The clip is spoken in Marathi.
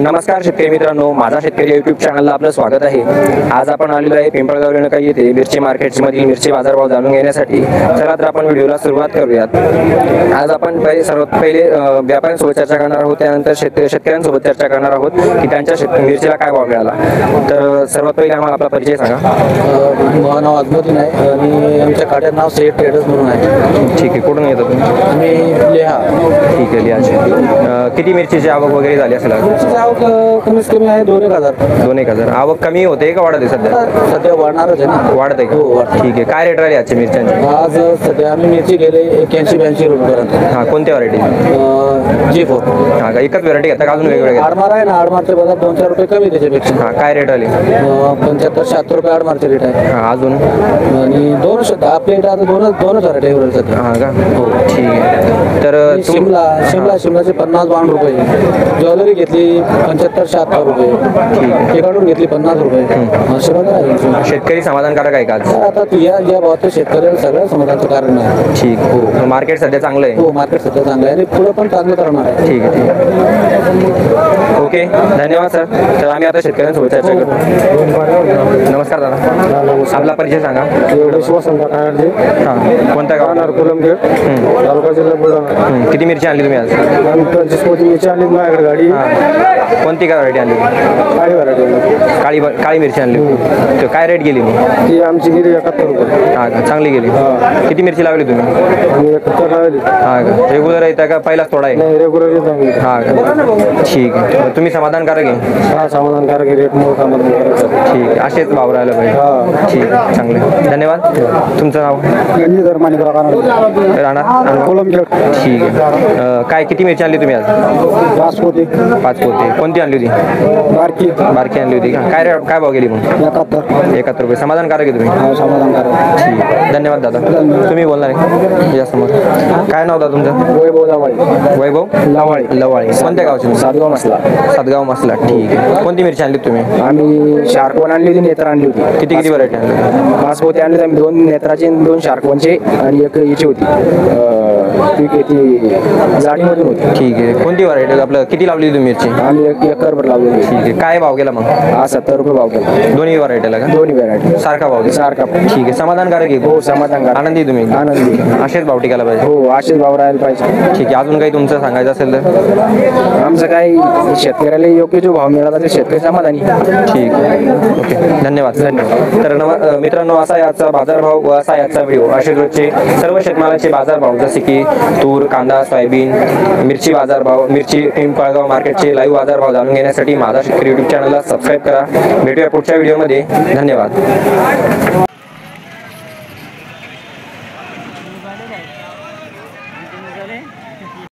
नमस्कार शेतकरी मित्रांनो, माझा शेतकरी यूट्यूब चॅनलला आपलं स्वागत आहे। आज आपण आलेलो आहे पिंपळगाव रेणुका येथे मिरची मार्केटमधील मिरची बाजारभाव जाणून घेण्यासाठी। चला तर आपण व्हिडिओला सुरुवात करूयात। आज आपण सर्वात पहिले व्यापाऱ्यांसोबत चर्चा करणार आहोत, त्यानंतर शेतकऱ्यांसोबत चर्चा करणार आहोत की त्यांच्या मिरचीला काय भाव मिळाला। तर सर्वात पहिले आम्हाला आपला परिचय सांगा। माझं नाव अद्भुत आहे आणि आमच्या खात्यात नाव सेठ ट्रेडर्स म्हणून आहे। ठीक आहे, कुठून येतो तुम्ही? आम्ही लिहा। ठीक आहे, लिहाची किती मिरचीची आवक वगैरे झाली असेल? मिरचीची आवक कमीत कमी आहे 2,000 2,000। आवक कमी होते का वाढत आहे सध्या? सध्या वाढणारच आहे ना। वाढत आहे का? हो, वाढते। ठीक आहे, काय रेट राहिले आजच्या मिरच्यांचे? आज सध्या आम्ही मिरची गेले 81-82 रुपयापर्यंत। हां, कोणत्या व्हरायटी? G4। हां का, एकच व्हरायटी घेता का अजून वेगवेगळे? आडमार आहे ना, आडमारचे बाजार 2-4 रुपये कमी त्याच्यापेक्षा। हां, काय रेट आले? 75-76 रुपये आडमारचे रेट आहे। हां, अजून आणि दोन शब्द आपल्या इथं आता दोनच व्हरायटी आहे सध्या। हां का, हो ठीक आहे। तर शिमलाचे 50-52 रुपये, ज्वेलरी घेतली 75-76 रुपये, ठीक आहे, तिकडून घेतली 50 रुपये। असे बघा आहे। शेतकरी समाधानकारक आहे का आज? आता या भावात शेतकऱ्याला सगळं समाधानचं कारण आहे। ठीक, हो मार्केट सध्या चांगलं आहे? हो, मार्केट सध्या चांगलं आहे आणि पुढे पण चांगलं करणार आहे। ठीक आहे, ठीक आहे, ओके, धन्यवाद सर। तर आम्ही आता शेतकऱ्यांसोबत चर्चा करू। नमस्कार दादा, आपला परिचय सांगा। हां, कोणत्या गाव? तालुका जिल्हा बुलढाणा। किती मिरची आणली तुम्ही आज? मिरची आणली माझ्याकडे गाडी। हां, कोणती काय व्हरायटी आणली? काळी व्हरायटी, काळी मिरची आणली। तर काय रेट गेली मग? ती आमची गेली 71 रुपये। हां का, चांगली गेली। किती मिरची लावली तुम्ही? आम्ही 71 लावली। हां का, रेग्युलर येता का पहिलाच थोडा आहे? नाही, रेग्युलर येत आम्ही। हां का, ठीक आहे। तर तुम्ही समाधानकारक आहे? हा, समाधानकारक आहे, रेट मोठा समाधानकारक आहे। ठीक आहे, असेच भाव राहायला पाहिजे। ठीक आहे, चांगले, धन्यवाद। तुमचं नाव? राहणार कोलमखेड। ठीक आहे। काय किती मिरची आणली तुम्ही आज? 5 पोते। 5 पोते। कोणती आणली होती? बारकी आणली होती का? काय भाव गेली मग? 71 रुपये। समाधानकारक आहे तुम्ही? समाधानकारक। ठीक आहे, धन्यवाद दादा। तुम्ही बोलणार आहे या समोर? काय नाव दादा तुमचं? वैभव लवाळी। वैभव लवाळी। कोणत्या गावचे? सातगाव मसला। ठीक आहे, कोणती मिरची आणली तुम्ही? आम्ही शार्कवन आणली होती, नेत्र आणली होती। किती व्हरायटी आणली? 5 पोते आणले आम्ही, 2 नेत्राचे, 2 शार्कवनचे आणि एक याची होती ती जाडीमधून होती। ठीक आहे, कोणती व्हरायटी? आपलं किती लावली तुम्ही मिरची? आम्ही 1 एकरभर लावली। ठीक आहे, काय भाव गेला मग? 70 रुपये भाव केला। दोन्ही व्हरायटीला का? दोन्ही व्हरायटी सारखा भाव? सारखा। ठीक आहे, समाधानकारक आहे? हो, समाधानकारक। आनंदी तुम्ही? आनंदी। असेच भाव टिकायला पाहिजे? हो, असेच भाव राहायला पाहिजे। ठीक आहे, अजून काही तुमचं सांगायचं असेल तर? आमचं काही शेतकऱ्याला योग्य जो भाव मिळाला तर शेतकरी समाधानी। ठीक आहे, ओके, धन्यवाद। तर मित्रांनो, असा याचा बाजारभाव व असा याचा व्हिडिओ असे रोजचे सर्व शेतमालाचे बाजारभाव जसे की तूर, कांदा, सोयाबीन, मिरची बाजारभाव, मिरची पिंपळगाव मार्केटचे लाईव्ह बाजारभाव जाणून घेण्यासाठी माझा शेतकरी यूट्यूब चॅनलला सबस्क्राईब करा। भेटूया पुढच्या व्हिडिओमध्ये। धन्यवाद।